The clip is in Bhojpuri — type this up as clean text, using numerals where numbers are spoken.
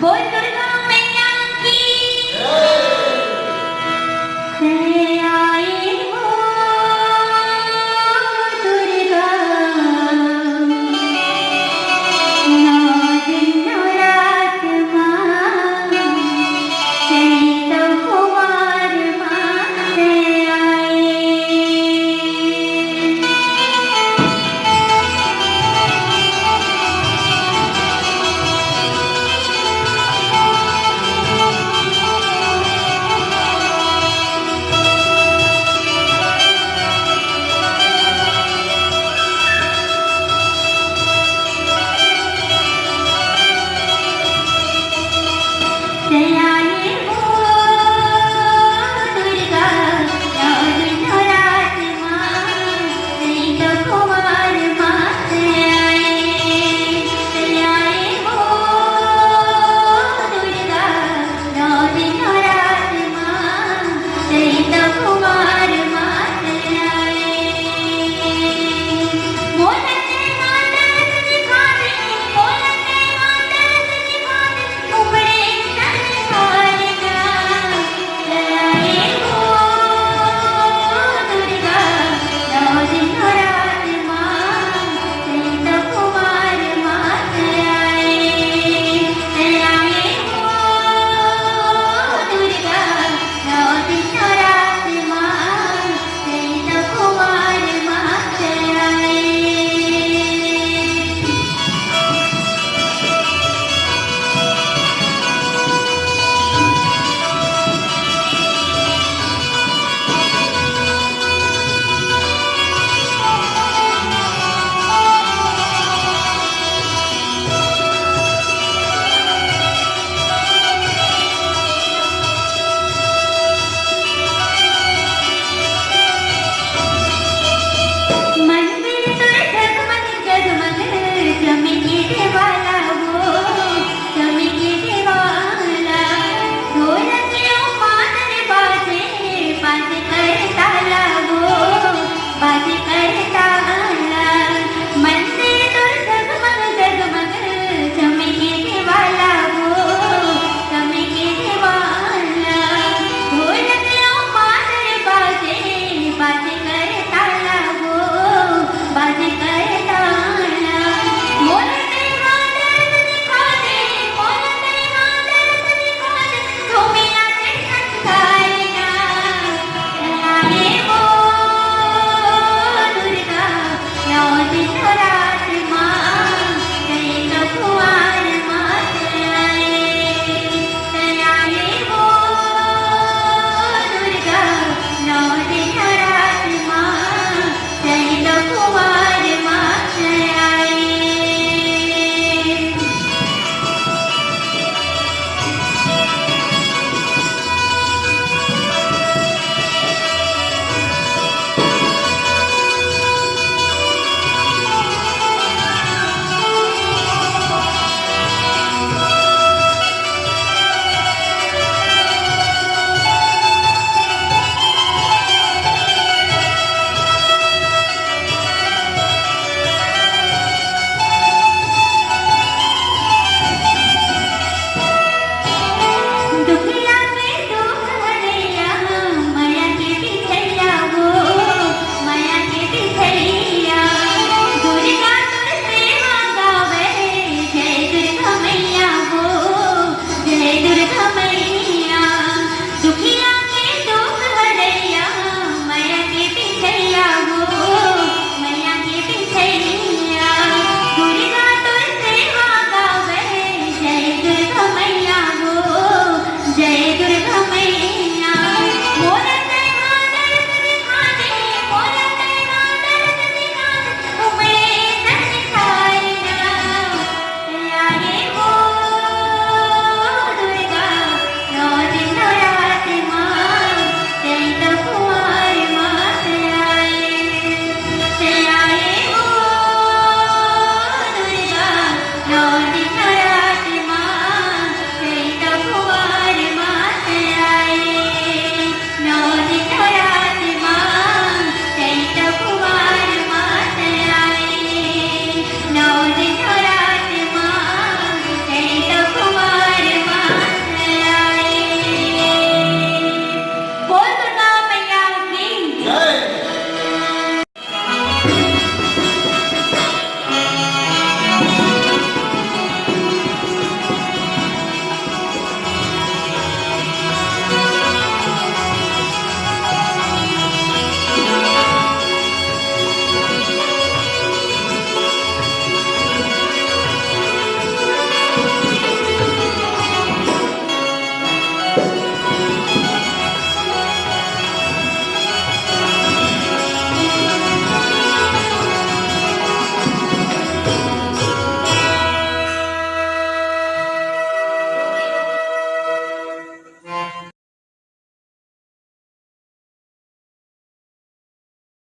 बोल दुर्गा मैया की जय। आई हो दुर्गा, 9 दिन 9 रात माँ, चैत कुमार माँ जय आई। जय आई हो दुर्गा, 9 दिन 9 रात माँ, चैत कुमार माँ जय आई। जय आई हो दुर्गा, 9 दिन 9 रात माँ, चैत कुमार माँ जय आई। बोलते माता तुझे खावे, बोलते माता तुझे खावे, उमड़े संसार का। जय आई हो दुर्गा, 9 दिन 9 रात माँ, चैत कुमार माँ जय आई। जय आई हो दुर्गा, 9 दिन 9 रात माँ, चैत कुमार माँ जय आई। मंदिर तुझे जगमग जगमग चमके दिवाले,